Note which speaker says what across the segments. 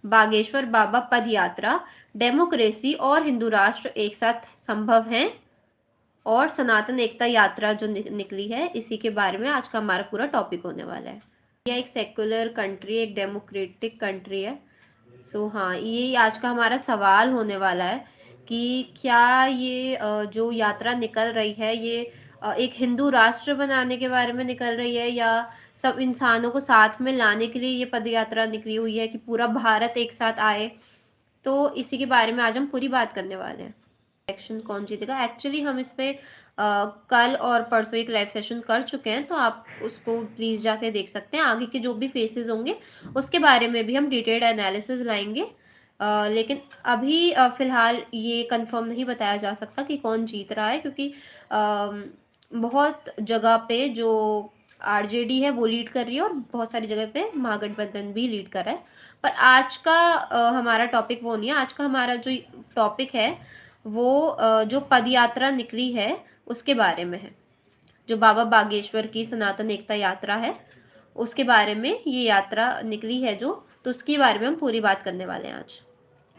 Speaker 1: बागेश्वर बाबा पद यात्रा, डेमोक्रेसी और हिंदू राष्ट्र एक साथ संभव हैं, और सनातन एकता यात्रा जो निकली है, इसी के बारे में आज का हमारा पूरा टॉपिक होने वाला है। यह एक सेक्युलर कंट्री, एक डेमोक्रेटिक कंट्री है। सो हाँ, ये आज का हमारा सवाल होने वाला है कि क्या ये जो यात्रा निकल रही है, ये एक हिंदू राष्ट्र बनाने के बारे में निकल रही है, या सब इंसानों को साथ में लाने के लिए ये पद यात्रा निकली हुई है कि पूरा भारत एक साथ आए। तो इसी के बारे में आज हम पूरी बात करने वाले हैं। इलेक्शन कौन जीतेगा, एक्चुअली हम इस पे कल और परसों एक लाइव सेशन कर चुके हैं, तो आप उसको प्लीज़ जाके देख सकते हैं। आगे के जो भी फेसेस होंगे उसके बारे में भी हम डिटेल्ड एनालिसिस लाएंगे। लेकिन अभी फ़िलहाल ये कंफर्म नहीं बताया जा सकता कि कौन जीत रहा है, क्योंकि बहुत जगह पे जो आरजेडी है वो लीड कर रही है, और बहुत सारी जगह पे महागठबंधन भी लीड कर रहा है। पर आज का हमारा टॉपिक वो नहीं है। आज का हमारा जो टॉपिक है वो जो पदयात्रा निकली है उसके बारे में है। जो बाबा बागेश्वर की सनातन एकता यात्रा है, उसके बारे में ये यात्रा निकली है जो, तो उसके बारे में हम पूरी बात करने वाले हैं आज,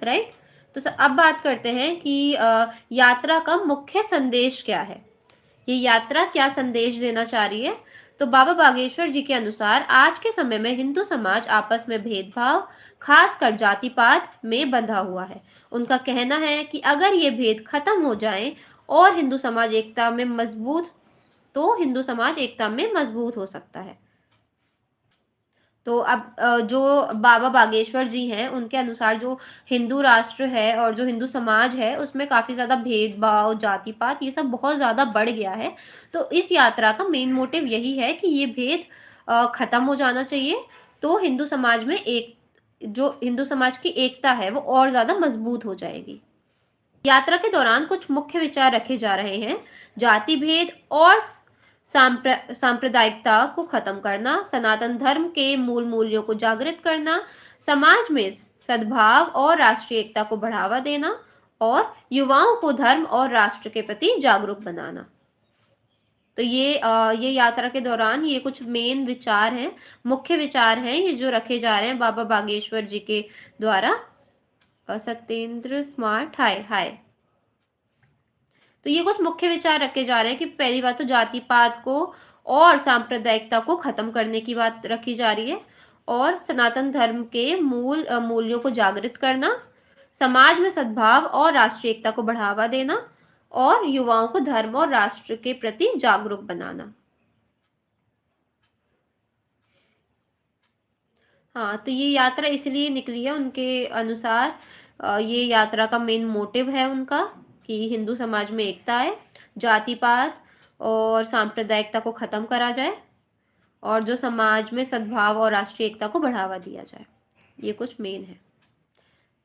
Speaker 1: राइट। तो अब बात करते हैं कि यात्रा का मुख्य संदेश क्या है। ये यात्रा क्या संदेश देना चाह रही है। तो बाबा बागेश्वर जी के अनुसार आज के समय में हिंदू समाज आपस में भेदभाव, खासकर जाति पात में बंधा हुआ है। उनका कहना है कि अगर ये भेद खत्म हो जाएं और हिंदू समाज एकता में मजबूत, तो हिंदू समाज एकता में मजबूत हो सकता है। तो अब जो बाबा बागेश्वर जी हैं उनके अनुसार जो हिंदू राष्ट्र है और जो हिंदू समाज है उसमें काफ़ी ज़्यादा भेदभाव, जाति पात, ये सब बहुत ज़्यादा बढ़ गया है। तो इस यात्रा का मेन मोटिव यही है कि ये भेद ख़त्म हो जाना चाहिए, तो हिंदू समाज में जो हिंदू समाज की एकता है वो और ज़्यादा मजबूत हो जाएगी। यात्रा के दौरान कुछ मुख्य विचार रखे जा रहे हैं। जाति भेद और सांप्रदायिकता को खत्म करना, सनातन धर्म के मूल मूल्यों को जागृत करना, समाज में सद्भाव और राष्ट्रीय एकता को बढ़ावा देना, और युवाओं को धर्म और राष्ट्र के प्रति जागरूक बनाना। तो ये यात्रा के दौरान ये कुछ मेन विचार हैं, मुख्य विचार हैं, ये जो रखे जा रहे हैं बाबा बागेश्वर जी के द्वारा। सत्येंद्र स्मार्ट, हाय हाय। तो ये कुछ मुख्य विचार रखे जा रहे हैं कि पहली बात तो जाति पात को और सांप्रदायिकता को खत्म करने की बात रखी जा रही है, और सनातन धर्म के मूल्यों को जागृत करना, समाज में सद्भाव और राष्ट्रीय एकता को बढ़ावा देना, और युवाओं को धर्म और राष्ट्र के प्रति जागरूक बनाना। हाँ, तो ये यात्रा इसलिए निकली है उनके अनुसार। ये यात्रा का मेन मोटिव है उनका कि हिंदू समाज में एकता है, जाति पात और सांप्रदायिकता को खत्म करा जाए, और जो समाज में सद्भाव और राष्ट्रीय एकता को बढ़ावा दिया जाए। ये कुछ मेन है,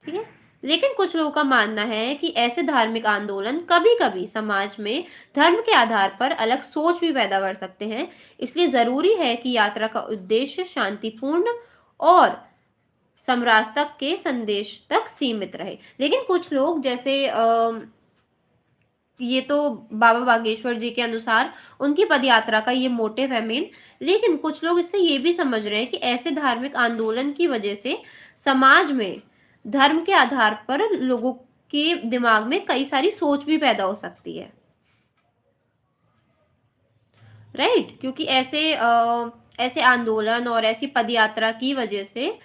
Speaker 1: ठीक है। लेकिन कुछ लोगों का मानना है कि ऐसे धार्मिक आंदोलन कभी-कभी समाज में धर्म के आधार पर अलग सोच भी पैदा कर सकते हैं। इसलिए जरूरी है कि यात्रा का उद्देश्य शांतिपूर्ण और समरसता के संदेश तक सीमित रहे। लेकिन कुछ लोग जैसे ये तो बाबा बागेश्वर जी के अनुसार उनकी पदयात्रा का ये मोटिव है मेन। लेकिन कुछ लोग इससे ये भी समझ रहे हैं कि ऐसे धार्मिक आंदोलन की वजह से समाज में धर्म के आधार पर लोगों के दिमाग में कई सारी सोच भी पैदा हो सकती है, राइट। क्योंकि ऐसे आंदोलन और ऐसी पदयात्रा की वजह से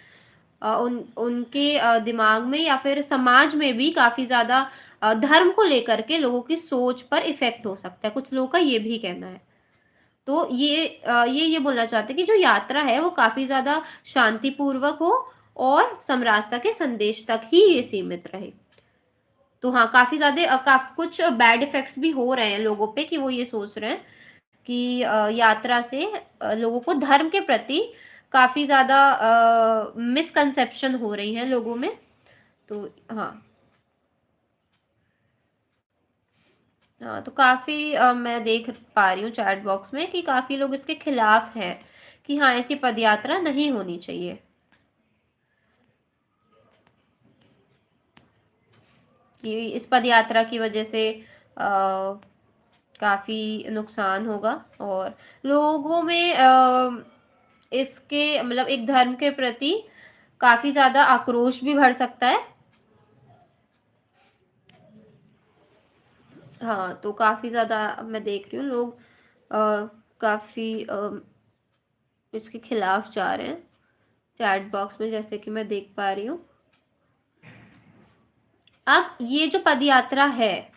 Speaker 1: उनके दिमाग में या फिर समाज में भी काफ़ी ज़्यादा धर्म को लेकर के लोगों की सोच पर इफ़ेक्ट हो सकता है। कुछ लोगों का ये भी कहना है। तो ये बोलना चाहते हैं कि जो यात्रा है वो काफ़ी ज़्यादा शांतिपूर्वक हो और समरसता के संदेश तक ही ये सीमित रहे। तो हाँ, काफ़ी ज़्यादा कुछ बैड इफ़ेक्ट्स भी हो रहे हैं लोगों पे, कि वो ये सोच रहे हैं कि यात्रा से लोगों को धर्म के प्रति काफ़ी ज़्यादा मिसकंसेप्शन हो रही हैं लोगों में। तो हाँ, हाँ, तो काफ़ी मैं देख पा रही हूँ चैट बॉक्स में कि काफ़ी लोग इसके खिलाफ हैं कि हाँ, ऐसी पदयात्रा नहीं होनी चाहिए, कि इस पदयात्रा की वजह से काफ़ी नुकसान होगा, और लोगों में इसके मतलब एक धर्म के प्रति काफ़ी ज़्यादा आक्रोश भी भर सकता है। हाँ, तो काफ़ी ज़्यादा मैं देख रही हूँ लोग काफ़ी इसके खिलाफ जा रहे हैं चैट बॉक्स में, जैसे कि मैं देख पा रही हूँ। अब ये जो पदयात्रा है,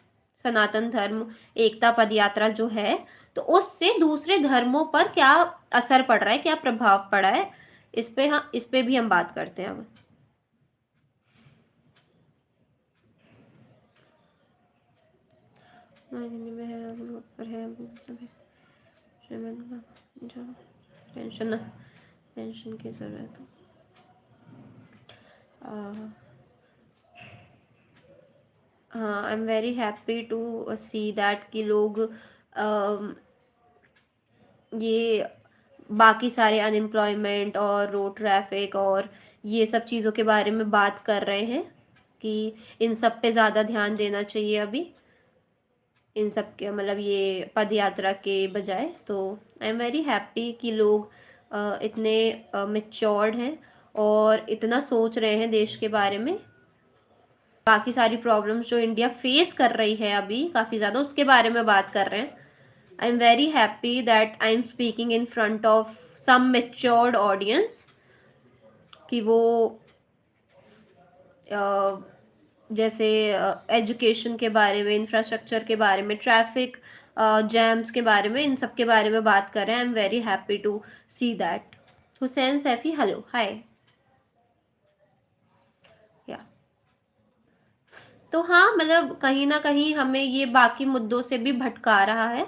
Speaker 1: सनातन धर्म एकता पदयात्रा जो है, तो उससे दूसरे धर्मों पर क्या असर पड़ रहा है, क्या प्रभाव पड़ा है, इस पे भी हम बात करते हैं अब। हिंदी में है, पर है, जो पेंशन पेंशन की जरूरत है। हाँ, I am very happy to see that कि लोग ये बाकी सारे अनएम्प्लॉयमेंट और रोड ट्रैफिक और ये सब चीज़ों के बारे में बात कर रहे हैं कि इन सब पे ज़्यादा ध्यान देना चाहिए अभी, इन सब के मतलब ये पद यात्रा के बजाय। तो आई एम वेरी हैप्पी कि लोग इतने मेच्योर्ड हैं और इतना सोच रहे हैं देश के बारे में। बाकी सारी प्रॉब्लम्स जो इंडिया फेस कर रही है अभी काफ़ी ज़्यादा, उसके बारे में बात कर रहे हैं। I am very happy that I am speaking in front of some matured audience कि वो जैसे एजुकेशन के बारे में, इंफ्रास्ट्रक्चर के बारे में, ट्रैफिक जैम्स के बारे में, इन सब के बारे में बात कर रहे हैं। I am very happy to see that. Hussain Saifi, hello, hi. या तो हाँ, मतलब कहीं ना कहीं हमें ये बाकी मुद्दों से भी भटका रहा है,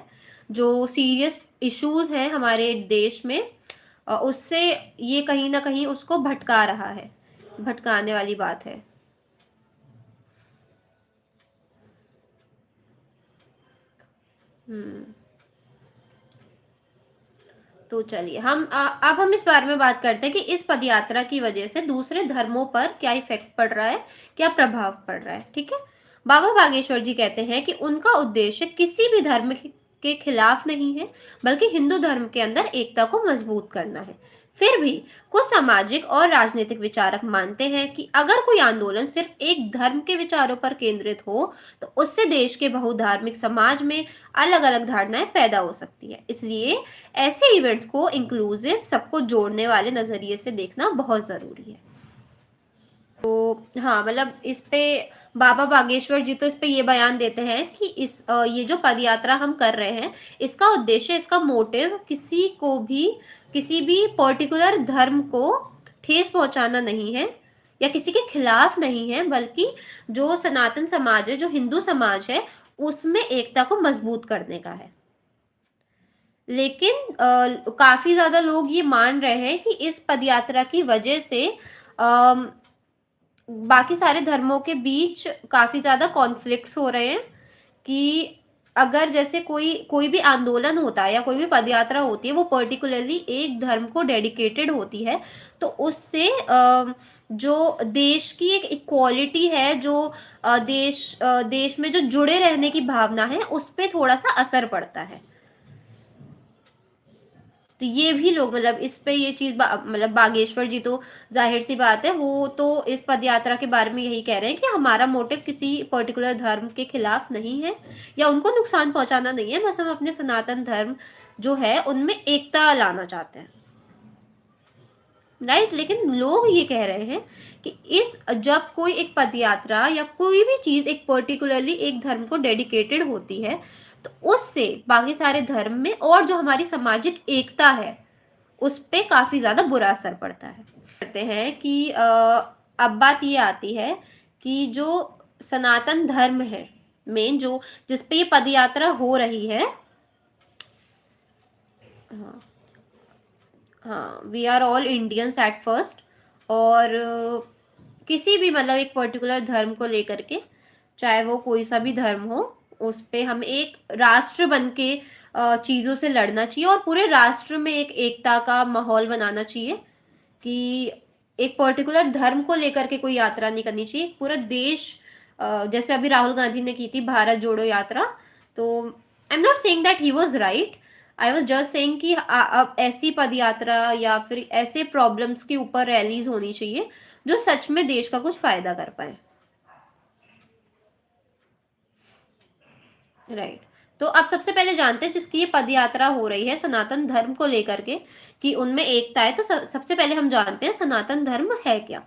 Speaker 1: जो सीरियस इश्यूज हैं हमारे देश में, उससे ये कहीं ना कहीं उसको भटका रहा है, भटकाने वाली बात है। हम्म तो चलिए अब हम इस बारे में बात करते हैं कि इस पदयात्रा की वजह से दूसरे धर्मों पर क्या इफेक्ट पड़ रहा है, क्या प्रभाव पड़ रहा है। ठीक है, बाबा बागेश्वर जी कहते हैं कि उनका उद्देश्य किसी भी धर्म के खिलाफ नहीं है, बल्कि हिंदू धर्म के अंदर एकता को मजबूत करना है। फिर भी कुछ सामाजिक और राजनीतिक विचारक मानते हैं कि अगर कोई आंदोलन सिर्फ एक धर्म के विचारों पर केंद्रित हो, तो उससे देश के बहुधार्मिक समाज में अलग अलग धारणाएं पैदा हो सकती है। इसलिए ऐसे इवेंट्स को इंक्लूसिव, सबको जोड़ने वाले नजरिए से देखना बहुत जरूरी है। तो हाँ, मतलब इस पे बाबा बागेश्वर जी तो इस पे ये बयान देते हैं कि ये जो पदयात्रा हम कर रहे हैं, इसका उद्देश्य, इसका मोटिव किसी भी पर्टिकुलर धर्म को ठेस पहुंचाना नहीं है या किसी के खिलाफ नहीं है, बल्कि जो सनातन समाज है, जो हिंदू समाज है, उसमें एकता को मजबूत करने का है। लेकिन काफी ज्यादा लोग ये मान रहे हैं कि इस पदयात्रा की वजह से बाकी सारे धर्मों के बीच काफी ज्यादा कॉन्फ्लिक्ट्स हो रहे हैं कि अगर जैसे कोई कोई भी आंदोलन होता है या कोई भी पदयात्रा होती है, वो पर्टिकुलरली एक धर्म को डेडिकेटेड होती है, तो उससे जो देश की एक इक्वालिटी है, जो देश में जो जुड़े रहने की भावना है, उस पर थोड़ा सा असर पड़ता है। तो ये भी लोग मतलब इस पे ये चीज मतलब बागेश्वर जी तो जाहिर सी बात है, वो तो इस पद यात्रा के बारे में यही कह रहे हैं कि हमारा मोटिव किसी पर्टिकुलर धर्म के खिलाफ नहीं है या उनको नुकसान पहुंचाना नहीं है, बस हम अपने सनातन धर्म जो है उनमें एकता लाना चाहते हैं। राइट, लेकिन लोग ये कह रहे हैं कि इस जब कोई एक पदयात्रा या कोई भी चीज एक पर्टिकुलरली एक धर्म को डेडिकेटेड होती है, तो उससे बाकी सारे धर्म में और जो हमारी सामाजिक एकता है उस पे काफी ज्यादा बुरा असर पड़ता है। कहते हैं कि अब बात ये आती है कि जो सनातन धर्म है मेन, जो जिसपे ये पदयात्रा हो रही है, हाँ हाँ, we are all Indians at first, और किसी भी मतलब एक पर्टिकुलर धर्म को लेकर के, चाहे वो कोई सा भी धर्म हो, उस पे हम एक राष्ट्र बन के चीज़ों से लड़ना चाहिए और पूरे राष्ट्र में एक एकता का माहौल बनाना चाहिए कि एक पर्टिकुलर धर्म को लेकर के कोई यात्रा नहीं करनी चाहिए। पूरा देश जैसे अभी राहुल गांधी ने की थी भारत जोड़ो यात्रा, तो I am not saying that he was right, I was just saying कि अब ऐसी पद यात्रा या फिर ऐसे प्रॉब्लम्स के ऊपर रैलीज होनी चाहिए जो सच में देश का कुछ फायदा कर पाए। राइट। तो अब सबसे पहले जानते हैं जिसकी ये पद यात्रा हो रही है सनातन धर्म को लेकर के, कि उनमें एकता है। तो सबसे पहले हम जानते हैं सनातन धर्म है क्या।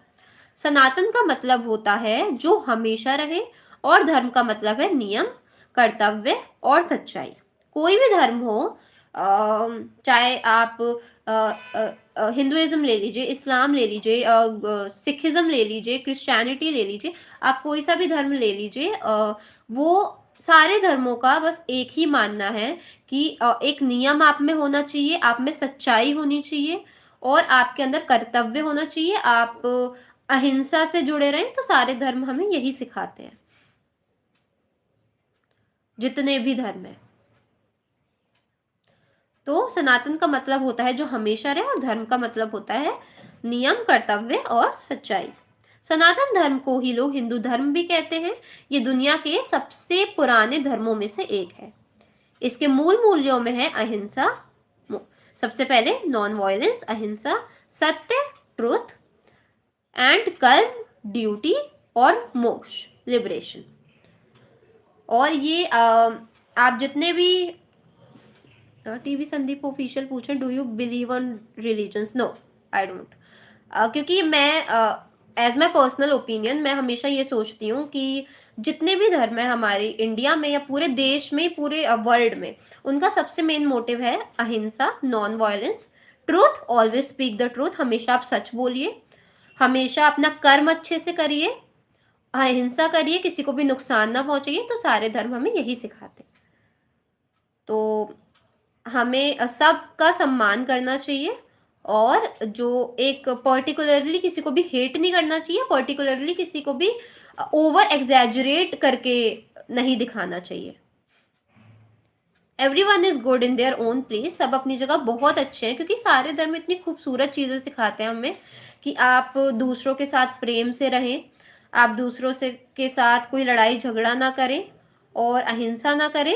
Speaker 1: सनातन का मतलब होता है जो हमेशा रहे, और धर्म का मतलब है नियम, कर्तव्य और सच्चाई। कोई भी धर्म हो, चाहे आप हिंदुइज्म ले लीजिए, इस्लाम ले लीजिए, सिखिज्म ले लीजिए, क्रिश्चियनिटी ले लीजिए, आप कोई सा भी धर्म ले लीजिए, वो सारे धर्मों का बस एक ही मानना है कि एक नियम आप में होना चाहिए, आप में सच्चाई होनी चाहिए, और आपके अंदर कर्तव्य होना चाहिए। आप अहिंसा से जुड़े रहें। तो सारे धर्म हमें यही सिखाते हैं, जितने भी धर्म है। तो सनातन का मतलब होता है जो हमेशा रहे, और धर्म का मतलब होता है नियम, कर्तव्य और सच्चाई। सनातन धर्म को ही लोग हिंदू धर्म भी कहते हैं। ये दुनिया के सबसे पुराने धर्मों में से एक है। इसके मूल मूल्यों में है अहिंसा, सबसे पहले नॉन वायलेंस, अहिंसा, सत्य, ट्रुथ, एंड कर्म, ड्यूटी, और मोक्ष, लिबरेशन। और ये आप जितने भी टीवी संदीप ऑफिशियल पूछे do you believe on religions, no I don't. क्योंकि मैं एज माई पर्सनल ओपिनियन मैं हमेशा ये सोचती हूँ कि जितने भी धर्म है हमारे इंडिया में या पूरे देश में, पूरे वर्ल्ड में, उनका सबसे मेन मोटिव है अहिंसा, non violence, truth, always speak the truth, हमेशा आप सच बोलिए, हमेशा अपना कर्म अच्छे से करिए, अहिंसा करिए, किसी को भी नुकसान ना पहुंचाइए। तो सारे धर्म हमें यही सिखाते हैं। तो हमें सबका सम्मान करना चाहिए, और जो एक पर्टिकुलरली किसी को भी हेट नहीं करना चाहिए, पर्टिकुलरली किसी को भी ओवर एग्जैजरेट करके नहीं दिखाना चाहिए। Everyone is good in their own place, सब अपनी जगह बहुत अच्छे हैं, क्योंकि सारे धर्म इतनी खूबसूरत चीजें सिखाते हैं हमें कि आप दूसरों के साथ प्रेम से रहें, आप दूसरों से के साथ कोई लड़ाई झगड़ा ना करें, और अहिंसा ना करें,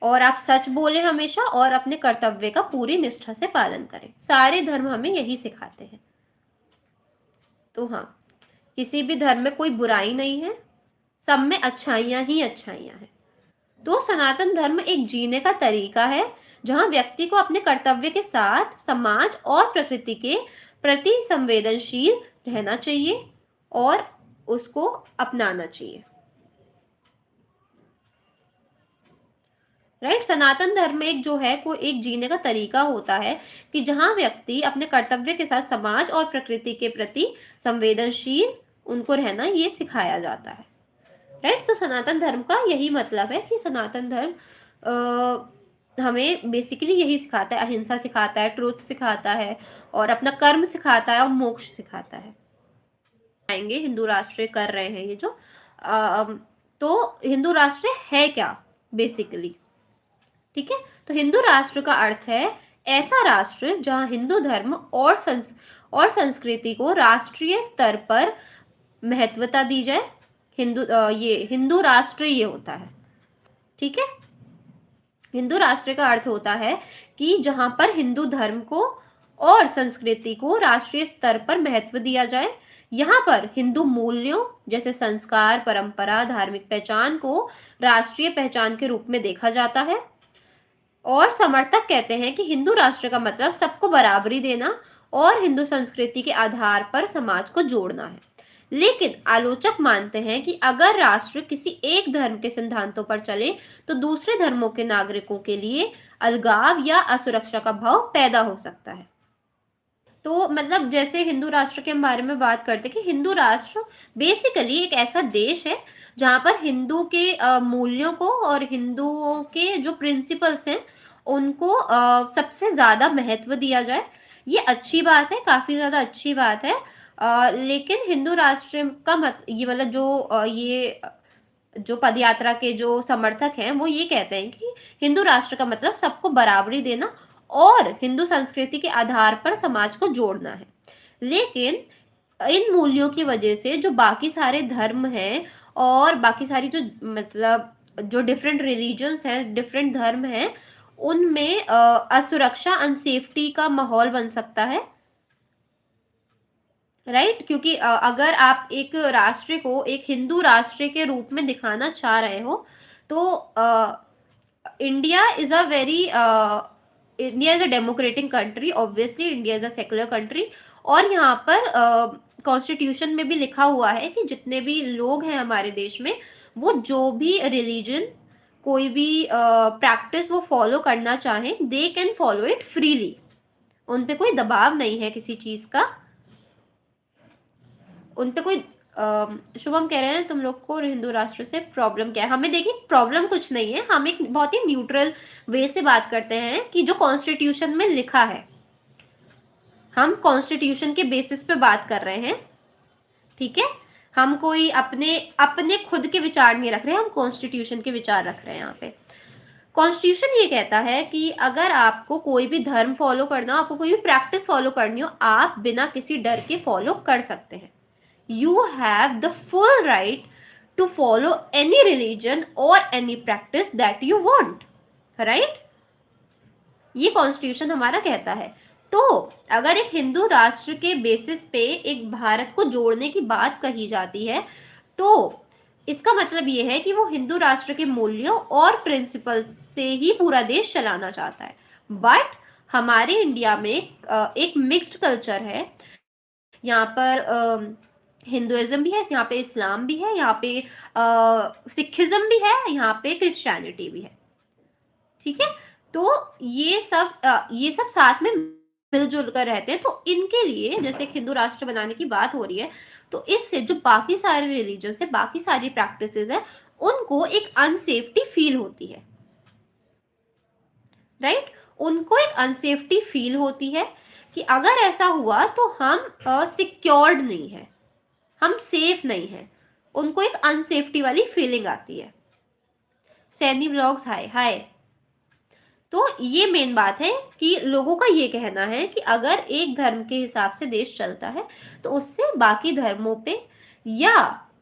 Speaker 1: और आप सच बोले हमेशा, और अपने कर्तव्य का पूरी निष्ठा से पालन करें। सारे धर्म हमें यही सिखाते हैं। तो हाँ, किसी भी धर्म में कोई बुराई नहीं है, सब में अच्छाइयां ही अच्छाइयां हैं। तो सनातन धर्म एक जीने का तरीका है जहां व्यक्ति को अपने कर्तव्य के साथ समाज और प्रकृति के प्रति संवेदनशील रहना चाहिए, और उसको अपनाना चाहिए। राइट। सनातन धर्म एक जो है को एक जीने का तरीका होता है कि जहां व्यक्ति अपने कर्तव्य के साथ समाज और प्रकृति के प्रति संवेदनशील उनको रहना ये सिखाया जाता है। राइट। तो सनातन धर्म का यही मतलब है कि सनातन धर्म हमें बेसिकली यही सिखाता है, अहिंसा सिखाता है, ट्रुथ सिखाता है, और अपना कर्म सिखाता है, और मोक्ष सिखाता है। आएंगे हिंदू राष्ट्र कर रहे हैं ये जो तो हिंदू राष्ट्र है क्या बेसिकली, ठीक है। तो हिंदू राष्ट्र का अर्थ है ऐसा राष्ट्र जहां हिंदू धर्म और संस्कृति को राष्ट्रीय स्तर पर महत्वता दी जाए। ये हिंदू राष्ट्र ये होता है, ठीक है। हिंदू राष्ट्र का अर्थ होता है कि जहां पर हिंदू धर्म को और संस्कृति को राष्ट्रीय स्तर पर महत्व दिया जाए, यहाँ पर हिंदू मूल्यों जैसे संस्कार, परंपरा, धार्मिक पहचान को राष्ट्रीय पहचान के रूप में देखा जाता है। और समर्थक कहते हैं कि हिंदू राष्ट्र का मतलब सबको बराबरी देना और हिंदू संस्कृति के आधार पर समाज को जोड़ना है। लेकिन आलोचक मानते हैं कि अगर राष्ट्र किसी एक धर्म के सिद्धांतों पर चले तो दूसरे धर्मों के नागरिकों के लिए अलगाव या असुरक्षा का भाव पैदा हो सकता है। तो मतलब जैसे हिंदू राष्ट्र के हम बारे में बात करते हैं कि हिंदू राष्ट्र बेसिकली एक ऐसा देश है जहाँ पर हिंदू के मूल्यों को और हिंदुओं के जो प्रिंसिपल्स हैं उनको सबसे ज़्यादा महत्व दिया जाए। ये अच्छी बात है, काफ़ी ज़्यादा अच्छी बात है। लेकिन हिंदू राष्ट्र का ये मतलब ये जो पदयात्रा के जो समर्थक हैं वो ये कहते हैं कि हिंदू राष्ट्र का मतलब सबको बराबरी देना और हिंदू संस्कृति के आधार पर समाज को जोड़ना है। लेकिन इन मूल्यों की वजह से जो बाकी सारे धर्म हैं और बाकी सारी जो मतलब जो डिफरेंट रिलीजन्स हैं, डिफरेंट धर्म हैं, उनमें असुरक्षा, अनसेफ्टी का माहौल बन सकता है, राइट? क्योंकि अगर आप एक राष्ट्र को एक हिंदू राष्ट्र के रूप में दिखाना चाह रहे हो, तो India is a very India is a democratic country, obviously India is a secular country, और यहाँ पर कॉन्स्टिट्यूशन में भी लिखा हुआ है कि जितने भी लोग हैं हमारे देश में, वो जो भी रिलीजन, कोई भी प्रैक्टिस वो फॉलो करना चाहें, they can follow it freely. उन पे कोई दबाव नहीं है किसी चीज का, उन पे कोई शुभम कह रहे हैं तुम लोग को हिंदू राष्ट्र से प्रॉब्लम क्या है? हमें देखिए प्रॉब्लम कुछ नहीं है, हम एक बहुत ही न्यूट्रल वे से बात करते हैं कि जो कॉन्स्टिट्यूशन में लिखा है, हम कॉन्स्टिट्यूशन के बेसिस पे बात कर रहे हैं, ठीक है? हम कोई अपने अपने खुद के विचार नहीं रख रहे, हम कॉन्स्टिट्यूशन के विचार रख रहे हैं यहाँ पे। कॉन्स्टिट्यूशन ये कहता है कि अगर आपको कोई भी धर्म फॉलो करना हो, आपको कोई भी प्रैक्टिस फॉलो करनी हो, आप बिना किसी डर के फॉलो कर सकते हैं। You have the full right to follow any religion or any practice that you want, right? ये कॉन्स्टिट्यूशन हमारा कहता है। तो अगर एक हिंदू राष्ट्र के बेसिस पे एक भारत को जोड़ने की बात कही जाती है, तो इसका मतलब ये है कि वो हिंदू राष्ट्र के मूल्यों और प्रिंसिपल से ही पूरा देश चलाना चाहता है। बट हमारे इंडिया में एक मिक्स्ड कल्चर है, यहाँ पर हिंदुइज्म भी है, यहाँ पे इस्लाम भी है, यहाँ पे सिखिज्म भी है, यहाँ पे क्रिश्चियनिटी भी है, ठीक है? तो ये सब साथ में मिलजुल कर रहते हैं। तो इनके लिए जैसे हिंदू राष्ट्र बनाने की बात हो रही है, तो इससे जो बाकी सारे रिलीजन है, बाकी सारी प्रैक्टिसेस है, उनको एक अनसेफ्टी फील होती है, राइट? उनको एक अनसेफ्टी फील होती है कि अगर ऐसा हुआ तो हम सिक्योर्ड नहीं है, हम सेफ नहीं है, उनको एक अनसेफ्टी वाली फीलिंग आती है। सैनी ब्लॉग्स हाय हाय। तो ये मेन बात है कि लोगों का ये कहना है कि अगर एक धर्म के हिसाब से देश चलता है, तो उससे बाकी धर्मों पे या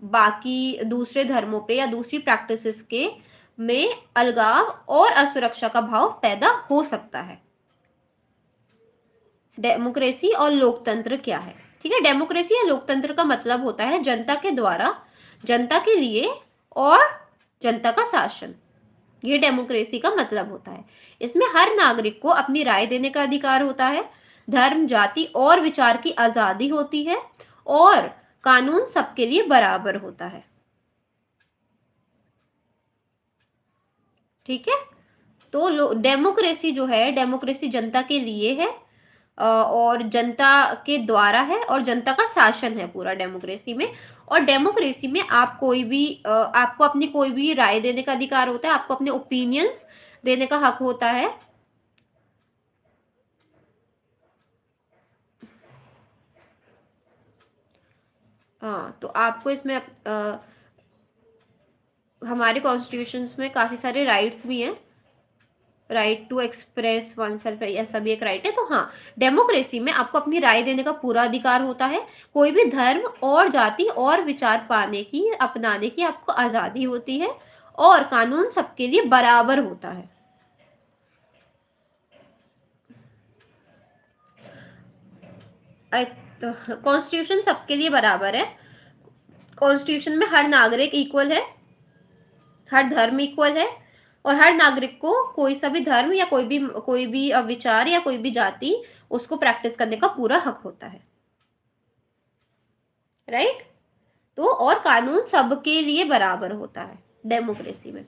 Speaker 1: बाकी दूसरे धर्मों पे या दूसरी प्रैक्टिसेस के में अलगाव और असुरक्षा का भाव पैदा हो सकता है। डेमोक्रेसी और लोकतंत्र क्या है? ठीक है, डेमोक्रेसी या लोकतंत्र का मतलब होता है जनता के द्वारा, जनता के लिए और जनता का शासन। ये डेमोक्रेसी का मतलब होता है। इसमें हर नागरिक को अपनी राय देने का अधिकार होता है, धर्म, जाति और विचार की आजादी होती है, और कानून सबके लिए बराबर होता है, ठीक है? तो डेमोक्रेसी जो है, डेमोक्रेसी जनता के लिए है और जनता के द्वारा है, और जनता का शासन है पूरा डेमोक्रेसी में। और डेमोक्रेसी में आप कोई भी आपको अपनी कोई भी राय देने का अधिकार होता है, आपको अपने ओपिनियंस देने का हक होता है। हाँ, तो आपको इसमें हमारे कॉन्स्टिट्यूशंस में काफी सारे राइट्स भी हैं, right to express oneself, ऐसा भी एक राइट है। तो हाँ, डेमोक्रेसी में आपको अपनी राय देने का पूरा अधिकार होता है, कोई भी धर्म और जाति और विचार पाने की, अपनाने की आपको आजादी होती है, और कानून सबके लिए बराबर होता है। कॉन्स्टिट्यूशन सबके लिए बराबर है। कॉन्स्टिट्यूशन में हर नागरिक इक्वल है, हर धर्म इक्वल है, और हर नागरिक को कोई सा भी धर्म या कोई भी विचार या कोई भी जाति उसको प्रैक्टिस करने का पूरा हक होता है, राइट? तो और कानून सबके लिए बराबर होता है डेमोक्रेसी में।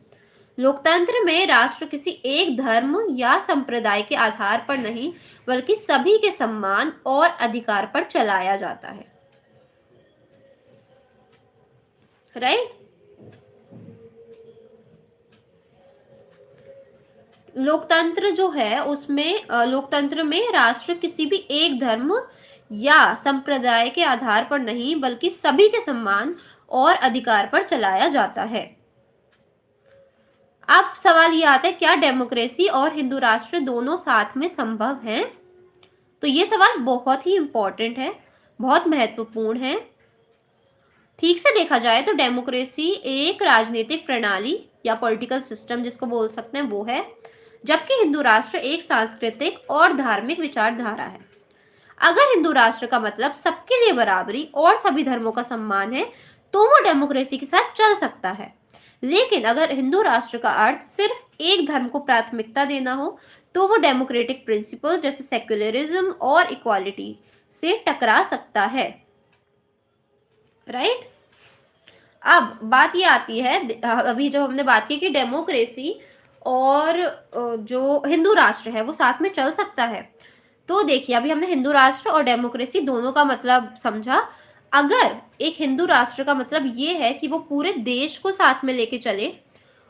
Speaker 1: लोकतंत्र में राष्ट्र किसी एक धर्म या संप्रदाय के आधार पर नहीं, बल्कि सभी के सम्मान और अधिकार पर चलाया जाता है, राइट? लोकतंत्र जो है उसमें लोकतंत्र में राष्ट्र किसी भी एक धर्म या संप्रदाय के आधार पर नहीं, बल्कि सभी के सम्मान और अधिकार पर चलाया जाता है। अब सवाल ये आता है, क्या डेमोक्रेसी और हिंदू राष्ट्र दोनों साथ में संभव हैं? तो ये सवाल बहुत ही इंपॉर्टेंट है, बहुत महत्वपूर्ण है। ठीक से देखा जाए तो डेमोक्रेसी एक राजनीतिक प्रणाली या पॉलिटिकल सिस्टम जिसको बोल सकते हैं वो है, जबकि हिंदू राष्ट्र एक सांस्कृतिक और धार्मिक विचारधारा है। अगर हिंदू राष्ट्र का मतलब सबके लिए बराबरी और सभी धर्मों का सम्मान है, तो वो डेमोक्रेसी के साथ चल सकता है। लेकिन अगर हिंदू राष्ट्र का अर्थ सिर्फ एक धर्म को प्राथमिकता देना हो, तो वो डेमोक्रेटिक प्रिंसिपल जैसे सेक्युलरिज्म और इक्वालिटी से टकरा सकता है। राइट? अब बात ये आती है, अभी जब हमने बात की कि डेमोक्रेसी और जो हिंदू राष्ट्र है वो साथ में चल सकता है, तो देखिए अभी हमने हिंदू राष्ट्र और डेमोक्रेसी दोनों का मतलब समझा। अगर एक हिंदू राष्ट्र का मतलब ये है कि वो पूरे देश को साथ में लेके चले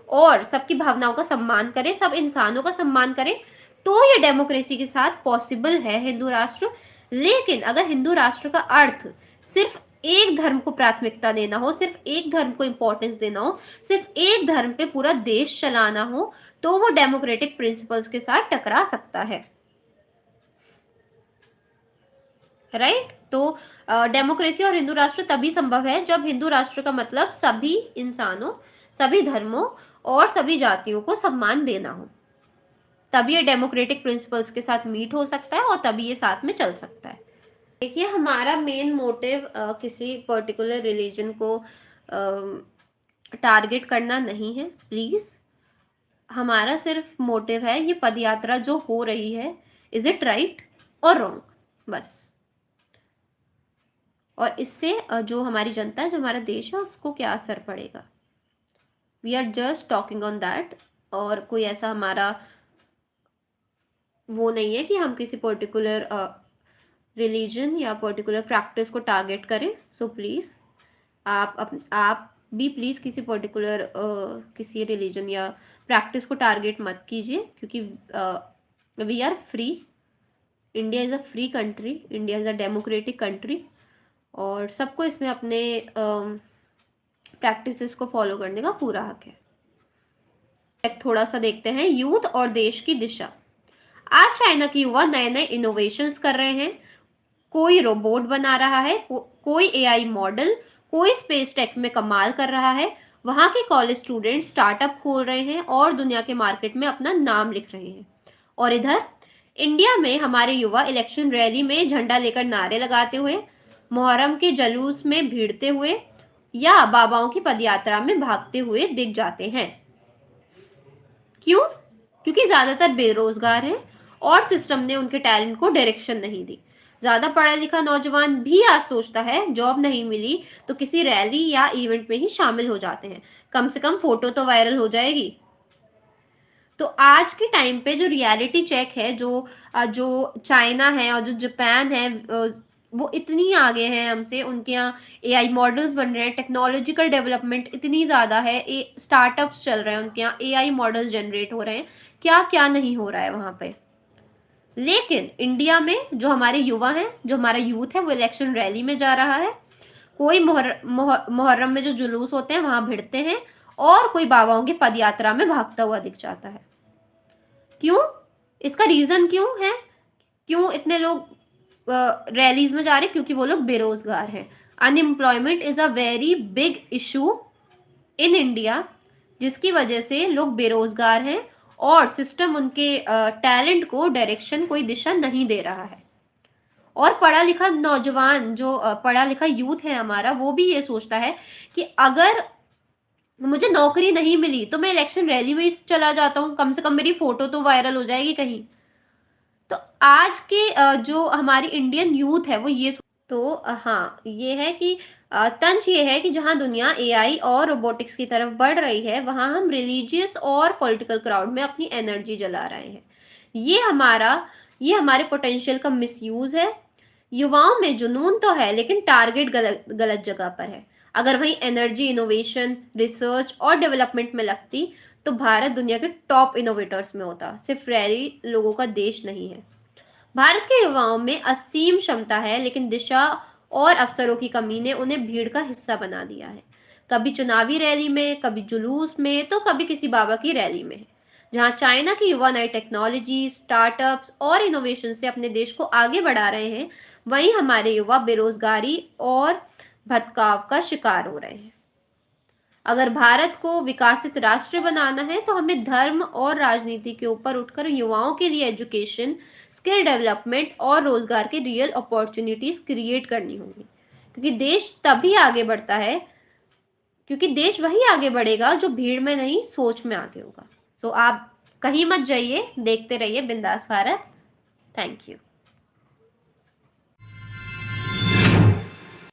Speaker 1: और सबकी भावनाओं का सम्मान करे, सब इंसानों का सम्मान करे, तो ये डेमोक्रेसी के साथ पॉसिबल है हिंदू राष्ट्र। लेकिन अगर हिंदू राष्ट्र का अर्थ सिर्फ एक धर्म को प्राथमिकता देना हो, सिर्फ एक धर्म को इंपॉर्टेंस देना हो, सिर्फ एक धर्म पे पूरा देश चलाना हो, तो वो डेमोक्रेटिक प्रिंसिपल्स के साथ टकरा सकता है। राइट? तो डेमोक्रेसी और हिंदू राष्ट्र तभी संभव है जब हिंदू राष्ट्र का मतलब सभी इंसानों, सभी धर्मों और सभी जातियों को सम्मान देना हो। तभी ये डेमोक्रेटिक प्रिंसिपल्स के साथ मीट हो सकता है और तभी ये साथ में चल सकता है। देखिए हमारा मेन मोटिव किसी पर्टिकुलर रिलीजन को टारगेट करना नहीं है, प्लीज। हमारा सिर्फ मोटिव है ये पदयात्रा जो हो रही है, इज इट राइट और रॉन्ग, बस। और इससे जो हमारी जनता है, जो हमारा देश है, उसको क्या असर पड़ेगा, we are just talking on that. और कोई ऐसा हमारा वो नहीं है कि हम किसी पर्टिकुलर रिलीजन या पर्टिकुलर प्रैक्टिस को टारगेट करें। सो प्लीज़ आप भी प्लीज़ किसी पर्टिकुलर किसी रिलीजन या प्रैक्टिस को टारगेट मत कीजिए, क्योंकि we are free. India is a free country, India is a democratic country, और सबको इसमें अपने प्रैक्टिसेस को फॉलो करने का पूरा हक है। थोड़ा सा देखते हैं यूथ और देश की दिशा। आज चाइना के युवा नए नए इनोवेशंस कर रहे हैं। कोई रोबोट बना रहा है, कोई एआई मॉडल, कोई स्पेस टेक में कमाल कर रहा है। वहां के कॉलेज स्टूडेंट स्टार्टअप खोल रहे हैं और दुनिया के मार्केट में अपना नाम लिख रहे हैं। और इधर इंडिया में हमारे युवा इलेक्शन रैली में झंडा लेकर नारे लगाते हुए, मुहर्रम के जुलूस में भीड़ते हुए या बाबाओं की पदयात्रा में भागते हुए दिख जाते हैं। क्यों? क्योंकि ज्यादातर बेरोजगार हैं और सिस्टम ने उनके टैलेंट को डायरेक्शन नहीं दी। ज्यादा पढ़ा लिखा नौजवान भी आज सोचता है जॉब नहीं मिली तो किसी रैली या इवेंट में ही शामिल हो जाते हैं, कम से कम फोटो तो वायरल हो जाएगी। तो आज के टाइम पे जो रियलिटी चेक है, जो चाइना है और जो जापान है, वो इतनी आगे हैं हमसे। उनके यहाँ एआई मॉडल्स बन रहे हैं, टेक्नोलॉजिकल डेवलपमेंट इतनी ज़्यादा है, स्टार्टअप्स चल रहे हैं उनके यहाँ, एआई मॉडल्स जनरेट हो रहे हैं, क्या क्या नहीं हो रहा है वहाँ पे। लेकिन इंडिया में जो हमारे युवा हैं, जो हमारा यूथ है, वो इलेक्शन रैली में जा रहा है, कोई मुहर्रम में जो जुलूस होते हैं वहां भिड़ते हैं, और कोई बाबाओं की पदयात्रा में भागता हुआ दिख जाता है। क्यों? इसका रीजन क्यों है? क्यों इतने लोग रैलीज में जा रहे हैं? क्योंकि वो लोग बेरोजगार हैं। Unemployment is a very big issue in India, जिसकी वजह से लोग बेरोजगार हैं और सिस्टम उनके टैलेंट को डायरेक्शन, कोई दिशा नहीं दे रहा है। और पढ़ा लिखा नौजवान, जो पढ़ा लिखा यूथ है हमारा, वो भी ये सोचता है कि अगर मुझे नौकरी नहीं मिली तो मैं इलेक्शन रैली में ही चला जाता हूँ, कम से कम मेरी फोटो तो वायरल हो जाएगी कहीं। तो आज के जो हमारी इंडियन यूथ है वो ये, तो हाँ ये है कि तंज ये है कि जहाँ दुनिया एआई और रोबोटिक्स की तरफ बढ़ रही है, वहाँ हम रिलीजियस और पॉलिटिकल क्राउड में अपनी एनर्जी जला रहे हैं। ये हमारे पोटेंशियल का मिसयूज है। युवाओं में जुनून तो है, लेकिन टारगेट गलत गलत जगह पर है। अगर वही एनर्जी इनोवेशन, रिसर्च और डेवलपमेंट में लगती, तो भारत दुनिया के टॉप इनोवेटर्स में होता। सिर्फ रैली लोगों का देश नहीं है। भारत के युवाओं में असीम क्षमता है, लेकिन दिशा और अवसरों की कमी ने उन्हें भीड़ का हिस्सा बना दिया है। कभी चुनावी रैली में, कभी जुलूस में, तो कभी किसी बाबा की रैली में। जहां चाइना के युवा नई टेक्नोलॉजी, स्टार्टअप्स और इनोवेशन से अपने देश को आगे बढ़ा रहे हैं, वहीं हमारे युवा बेरोजगारी और भटकाव का शिकार हो रहे हैं। अगर भारत को विकसित राष्ट्र बनाना है तो हमें धर्म और राजनीति के ऊपर उठकर युवाओं के लिए एजुकेशन, स्किल डेवलपमेंट और रोजगार के रियल अपॉर्चुनिटीज क्रिएट करनी होंगी, क्योंकि देश तभी आगे बढ़ता है, क्योंकि देश वही आगे बढ़ेगा जो भीड़ में नहीं, सोच में आगे होगा। सो आप कहीं मत जाइए, देखते रहिए बिंदास भारत। Thank you.